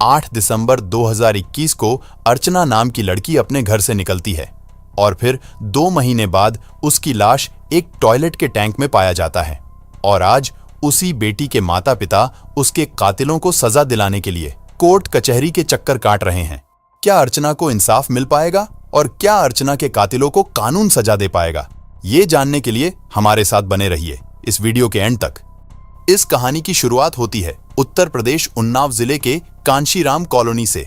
8 दिसंबर 2021 को अर्चना नाम की लड़की अपने घर से निकलती है और फिर 2 महीने बाद उसकी लाश एक टॉयलेट के टैंक में पाया जाता है। और आज उसी बेटी के माता पिता उसके कातिलों को सजा दिलाने के लिए कोर्ट कचहरी के चक्कर काट रहे हैं। क्या अर्चना को इंसाफ मिल पाएगा और क्या अर्चना के कातिलों को कानून सजा दे पाएगा? ये जानने के लिए हमारे साथ बने रहिए इस वीडियो के एंड तक। इस कहानी की शुरुआत होती है उत्तर प्रदेश उन्नाव जिले के कांशीराम कॉलोनी से।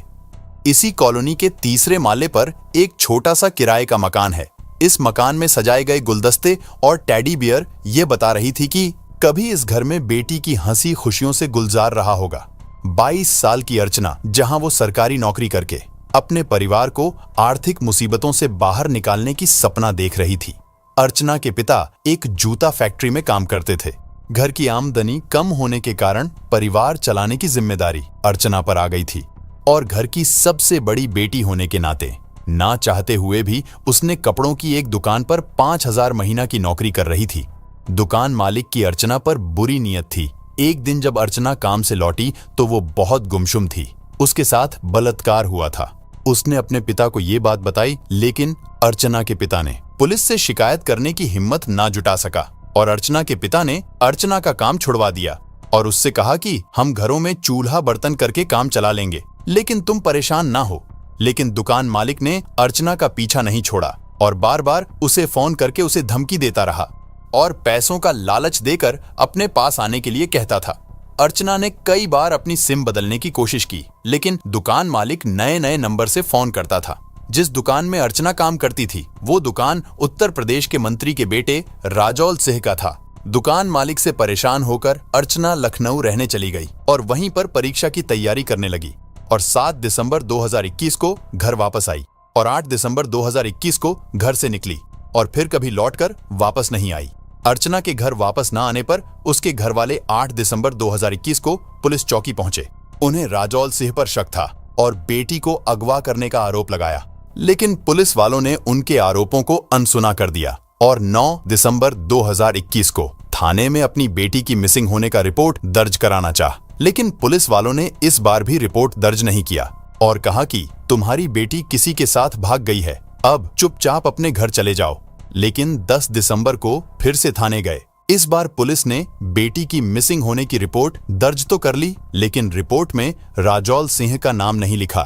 इसी कॉलोनी के तीसरे माले पर एक छोटा सा किराए का मकान है। इस मकान में सजाए गए गुलदस्ते और टेडी बियर ये बता रही थी कि कभी इस घर में बेटी की हंसी खुशियों से गुलजार रहा होगा। 22 साल की अर्चना जहां वो सरकारी नौकरी करके अपने परिवार को आर्थिक मुसीबतों से बाहर निकालने की सपना देख रही थी। अर्चना के पिता एक जूता फैक्ट्री में काम करते थे। घर की आमदनी कम होने के कारण परिवार चलाने की जिम्मेदारी अर्चना पर आ गई थी और घर की सबसे बड़ी बेटी होने के नाते ना चाहते हुए भी उसने कपड़ों की एक दुकान पर 5,000 महीना की नौकरी कर रही थी। दुकान मालिक की अर्चना पर बुरी नीयत थी। एक दिन जब अर्चना काम से लौटी तो वो बहुत गुमसुम थी। उसके साथ बलात्कार हुआ था। उसने अपने पिता को ये बात बताई, लेकिन अर्चना के पिता ने पुलिस से शिकायत करने की हिम्मत ना जुटा सका और अर्चना के पिता ने अर्चना का काम छुड़वा दिया और उससे कहा कि हम घरों में चूल्हा बर्तन करके काम चला लेंगे, लेकिन तुम परेशान ना हो। लेकिन दुकान मालिक ने अर्चना का पीछा नहीं छोड़ा और बार बार उसे फोन करके उसे धमकी देता रहा और पैसों का लालच देकर अपने पास आने के लिए कहता था। अर्चना ने कई बार अपनी सिम बदलने की कोशिश की, लेकिन दुकान मालिक नए नए नंबर से फोन करता था। जिस दुकान में अर्चना काम करती थी वो दुकान उत्तर प्रदेश के मंत्री के बेटे राजौल सिंह का था। दुकान मालिक से परेशान होकर अर्चना लखनऊ रहने चली गई और वहीं पर परीक्षा की तैयारी करने लगी और 7 दिसंबर 2021 को घर वापस आई और 8 दिसंबर 2021 को घर से निकली और फिर कभी लौटकर वापस नहीं आई। अर्चना के घर वापस न आने पर उसके घर वाले 8 दिसंबर 2021 को पुलिस चौकी पहुंचे। उन्हें राजौल सिंह पर शक था और बेटी को अगवा करने का आरोप लगाया, लेकिन पुलिस वालों ने उनके आरोपों को अनसुना कर दिया और 9 दिसंबर 2021 को थाने में अपनी बेटी की मिसिंग होने का रिपोर्ट दर्ज कराना चाहा, लेकिन पुलिस वालों ने इस बार भी रिपोर्ट दर्ज नहीं किया और कहा कि तुम्हारी बेटी किसी के साथ भाग गई है, अब चुपचाप अपने घर चले जाओ। लेकिन 10 दिसंबर को फिर से थाने गए। इस बार पुलिस ने बेटी की मिसिंग होने की रिपोर्ट दर्ज तो कर ली, लेकिन रिपोर्ट में राजौल सिंह का नाम नहीं लिखा।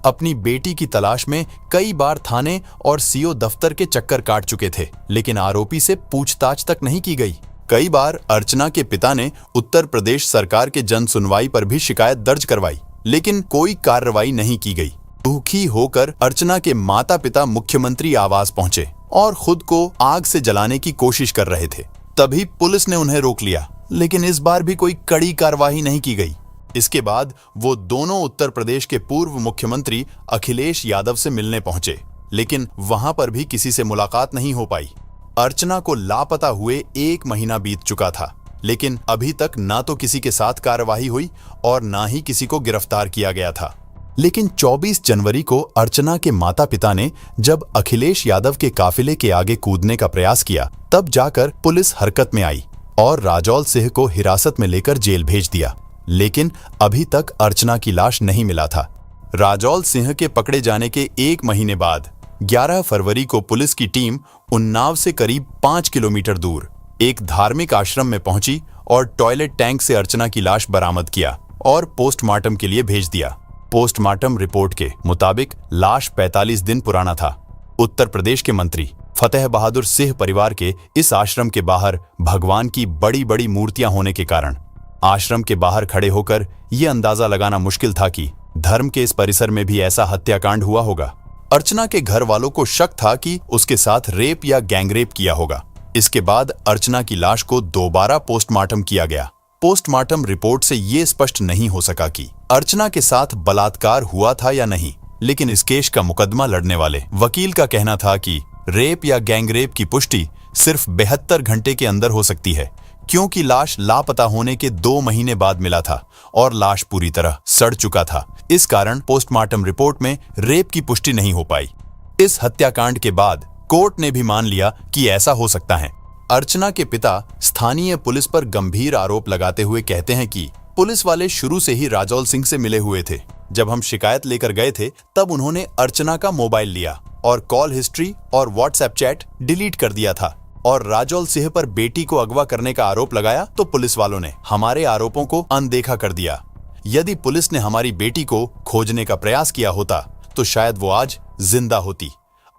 अपनी बेटी की तलाश में कई बार थाने और सीओ दफ्तर के चक्कर काट चुके थे, लेकिन आरोपी से पूछताछ तक नहीं की गई। कई बार अर्चना के पिता ने उत्तर प्रदेश सरकार के जन सुनवाई पर भी शिकायत दर्ज करवाई, लेकिन कोई कार्रवाई नहीं की गई। दुखी होकर अर्चना के माता पिता मुख्यमंत्री आवास पहुंचे और खुद को आग से जलाने की कोशिश कर रहे थे। तभी पुलिस ने उन्हें रोक लिया, लेकिन इस बार भी कोई कड़ी कार्रवाई नहीं की गई। इसके बाद वो दोनों उत्तर प्रदेश के पूर्व मुख्यमंत्री अखिलेश यादव से मिलने पहुंचे, लेकिन वहां पर भी किसी से मुलाकात नहीं हो पाई। अर्चना को लापता हुए 1 महीना बीत चुका था, लेकिन अभी तक ना तो किसी के साथ कार्रवाई हुई और ना ही किसी को गिरफ्तार किया गया था। लेकिन 24 जनवरी को अर्चना के माता पिता ने जब अखिलेश यादव के काफिले के आगे कूदने का प्रयास किया, तब जाकर पुलिस हरकत में आई और राजौल सिंह को हिरासत में लेकर जेल भेज दिया। लेकिन अभी तक अर्चना की लाश नहीं मिला था। राजौल सिंह के पकड़े जाने के 1 महीने बाद 11 फरवरी को पुलिस की टीम उन्नाव से करीब 5 किलोमीटर दूर एक धार्मिक आश्रम में पहुंची और टॉयलेट टैंक से अर्चना की लाश बरामद किया और पोस्टमार्टम के लिए भेज दिया। पोस्टमार्टम रिपोर्ट के मुताबिक लाश 45 दिन पुराना था। उत्तर प्रदेश के मंत्री फतेह बहादुर सिंह परिवार के इस आश्रम के बाहर भगवान की बड़ी बड़ी मूर्तियां होने के कारण आश्रम के बाहर खड़े होकर यह अंदाजा लगाना मुश्किल था कि धर्म के इस परिसर में भी ऐसा हत्याकांड हुआ होगा। अर्चना के घर वालों को शक था कि उसके साथ रेप या गैंगरेप किया होगा। इसके बाद अर्चना की लाश को दोबारा पोस्टमार्टम किया गया। पोस्टमार्टम रिपोर्ट से ये स्पष्ट नहीं हो सका कि अर्चना के साथ बलात्कार हुआ था या नहीं, लेकिन इस केस का मुकदमा लड़ने वाले वकील का कहना था कि रेप या गैंगरेप की पुष्टि सिर्फ 72 घंटे के अंदर हो सकती है, क्योंकि लाश लापता होने के 2 महीने बाद मिला था और लाश पूरी तरह सड़ चुका था। इस कारण पोस्टमार्टम रिपोर्ट में रेप की पुष्टि नहीं हो पाई। इस हत्याकांड के बाद कोर्ट ने भी मान लिया कि ऐसा हो सकता है। अर्चना के पिता स्थानीय पुलिस पर गंभीर आरोप लगाते हुए कहते हैं कि पुलिस वाले शुरू से ही राजौल सिंह से मिले हुए थे जब हम शिकायत लेकर गए थे तब उन्होंने अर्चना का मोबाइल लिया और कॉल हिस्ट्री और व्हाट्सएप चैट डिलीट कर दिया था और राजौल सिंह पर बेटी को अगवा करने का आरोप लगाया तो पुलिस वालों ने हमारे आरोपों को अनदेखा कर दिया। यदि पुलिस ने हमारी बेटी को खोजने का प्रयास किया होता तो शायद वो आज जिंदा होती।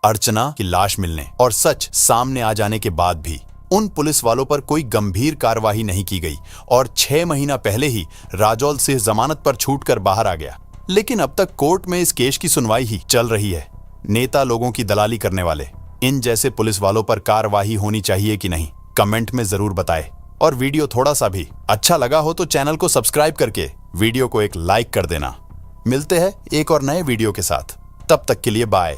अर्चना की लाश मिलने और सच सामने आ जाने के बाद भी उन पुलिस वालों पर कोई गंभीर कार्रवाई नहीं की गई और 6 महीना पहले ही राजौल सिंह जमानत पर छूटकर बाहर आ गया। लेकिन अब तक कोर्ट में इस केस की सुनवाई ही चल रही है। नेता लोगों की दलाली करने वाले इन जैसे पुलिस वालों पर कार्रवाई होनी चाहिए कि नहीं, कमेंट में जरूर बताएं। और वीडियो थोड़ा सा भी अच्छा लगा हो तो चैनल को सब्सक्राइब करके वीडियो को एक लाइक कर देना। मिलते हैं एक और नए वीडियो के साथ, तब तक के लिए बाय।